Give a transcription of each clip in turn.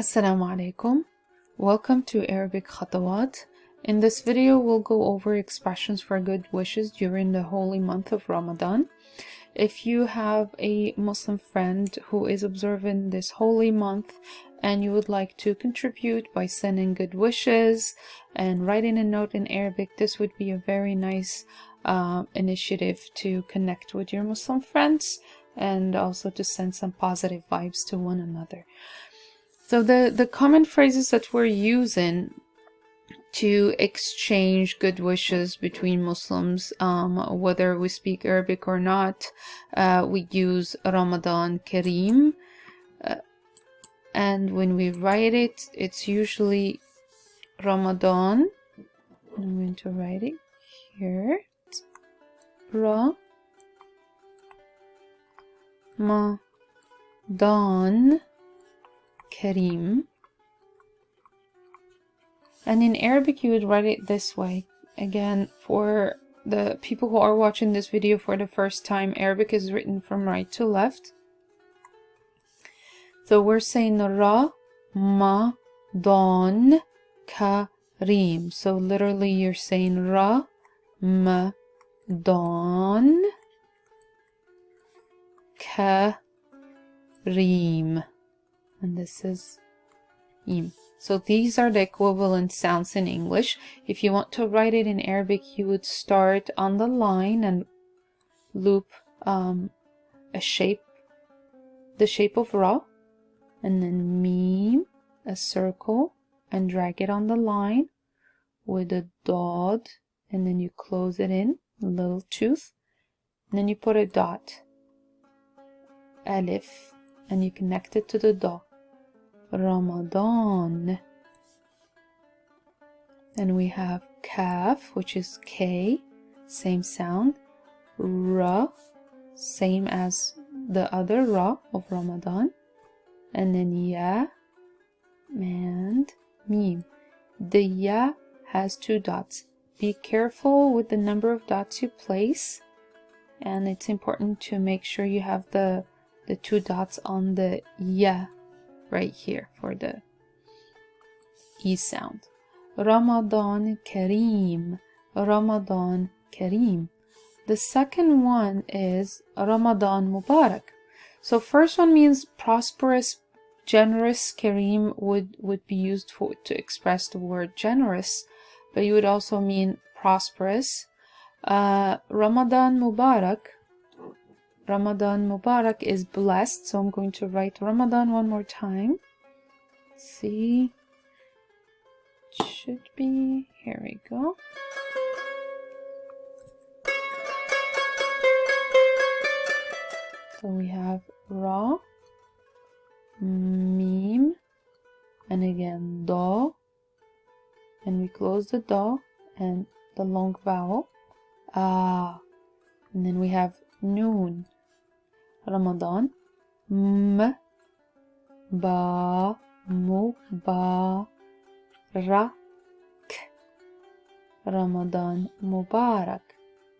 Assalamu alaikum. Welcome to Arabic Khatawat. In this video, we'll go over expressions for good wishes during the holy month of Ramadan. If you have a Muslim friend who is observing this holy month and you would like to contribute by sending good wishes and writing a note in Arabic, this would be a very nice initiative to connect with your Muslim friends and also to send some positive vibes to one another. So the common phrases that we're using to exchange good wishes between Muslims, whether we speak Arabic or not, we use Ramadan Kareem, and when we write it, it's usually Ramadan. I'm going to write it here. Ramadan Kareem. And in Arabic you would write it this way. Again, for the people who are watching this video for the first time, Arabic is written from right to left. So we're saying Ramadan Kareem. So literally you're saying Ramadan Kareem. And this is im. So these are the equivalent sounds in English. If you want to write it in Arabic, you would start on the line and loop the shape of Ra, and then Mim, a circle, and drag it on the line with a dot, and then you close it in, a little tooth, and then you put a dot, Alif, and you connect it to the dot. Ramadan. Then we have Kaf, which is K, same sound. Ra, same as the other Ra of Ramadan. And then Ya and Mim. The Ya has two dots. Be careful with the number of dots you place, and it's important to make sure you have the two dots on the Ya right here for the E sound. Ramadan Kareem. Ramadan Kareem. The second one is Ramadan Mubarak. So first one means prosperous, generous. Kareem would be used to express the word generous, but you would also mean prosperous. Ramadan Mubarak. Ramadan Mubarak is blessed, so I'm going to write Ramadan one more time. Let's see, it should be, here we go. So we have Ra, Mim, and again Do, and we close the Do and the long vowel, and then we have Noon. Ramadan, Mubarak. Ramadan Mubarak.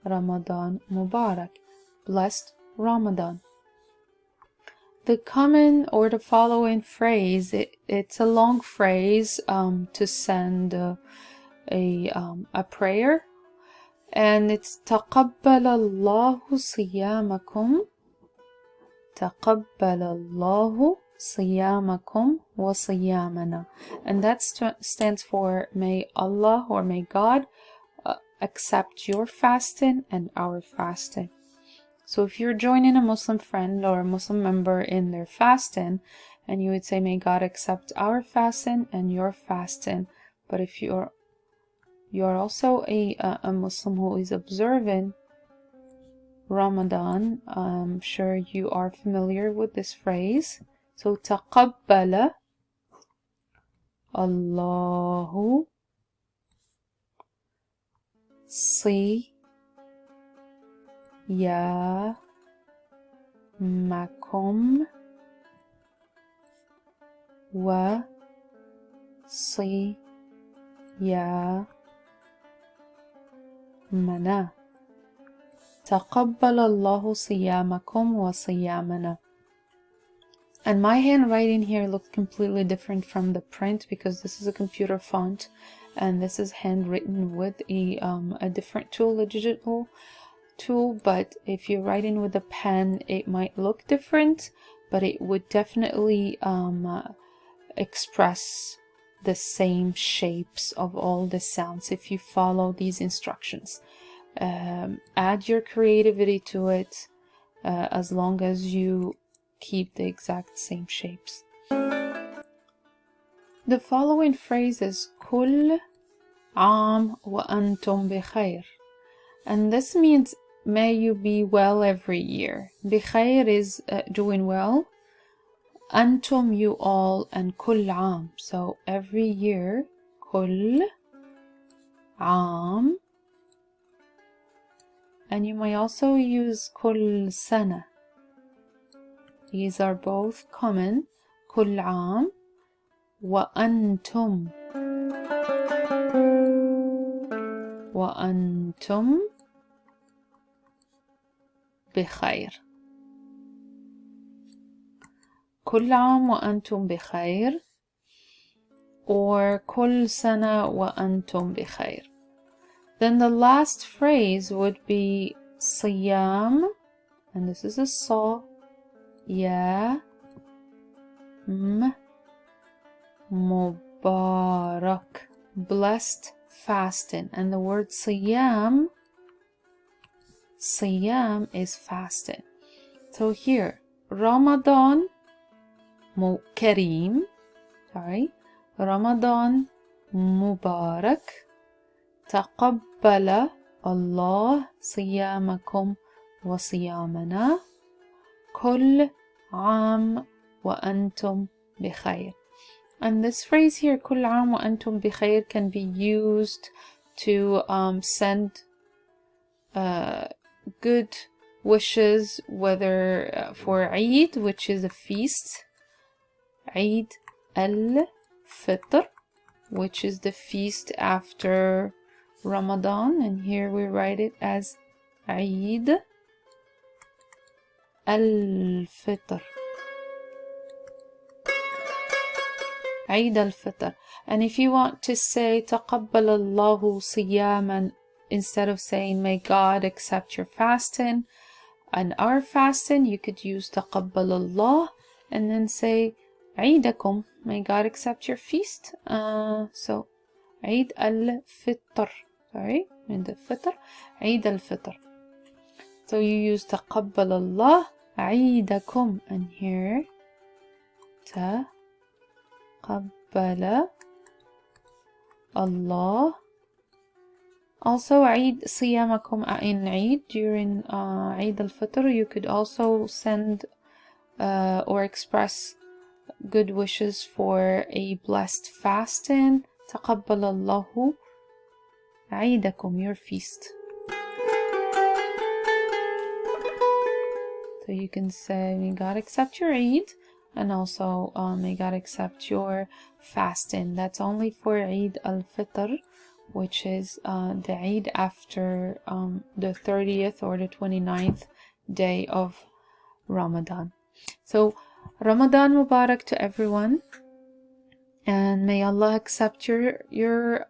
Ramadan Mubarak. Blessed Ramadan. The common or the following phrase, it's a long phrase to send a prayer, and it's تقبل الله صيامكم. تقبل الله صيامكم وصيامنا. And that stands for may Allah or may God accept your fasting and our fasting. So if you're joining a Muslim friend or a Muslim member in their fasting, and you would say may God accept our fasting and your fasting. But if you're also a Muslim who is observing Ramadan, I'm sure you are familiar with this phrase. So تقبل الله صيامكم وصيامنا. تقبل الله صيامكم وصيامنا. And my handwriting here looks completely different from the print because this is a computer font and this is handwritten with a different tool, a digital tool. But if you're writing with a pen, it might look different, but it would definitely express the same shapes of all the sounds if you follow these instructions. Add your creativity to it as long as you keep the exact same shapes. The following phrase is كل عام وأنتم بخير, and this means may you be well every year. بخير is doing well, أنتم you all, and كل عام, so every year. كل عام, and you may also use كل سنة. These are both common. كل عام وأنتم, وأنتم بخير. كل عام وأنتم بخير, or كل سنة وأنتم بخير. Then the last phrase would be صيام, and this is a saw, يا مبارك, blessed fasting. And the word صيام is fasting. So here, Ramadan كريم, Ramadan Mubarak, تقبل الله صيامكم وصيامنا, كل عام وأنتم بخير. And this phrase here, كل عام وأنتم بخير, can be used to send good wishes, whether for Eid, which is a feast, Eid al-Fitr, which is the feast after Ramadan, and here we write it as Eid al-Fitr. Eid al-Fitr. And if you want to say تقبل الله صياما, instead of saying may God accept your fasting and our fasting, you could use تقبل الله and then say عيدكم, may God accept your feast. So Eid al-Fitr, Eid al-Fitr, Eid al-Fitr. So you use تقبل الله عيدكم, and here تقبل الله. Also Eid صيامكم in Eid, during Eid al-Fitr, you could also send or express good wishes for a blessed fasting. تقبل الله عيدكم, your feast. So you can say may God accept your Eid, and also may God accept your fasting. That's only for Eid al-Fitr, which is the Eid after the 30th or the 29th day of Ramadan. So Ramadan Mubarak to everyone, and may Allah accept your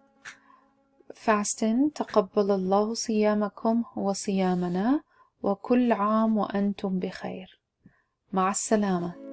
fasting. تقبل الله صيامكم وصيامنا, وكل عام وأنتم بخير. مع السلامة.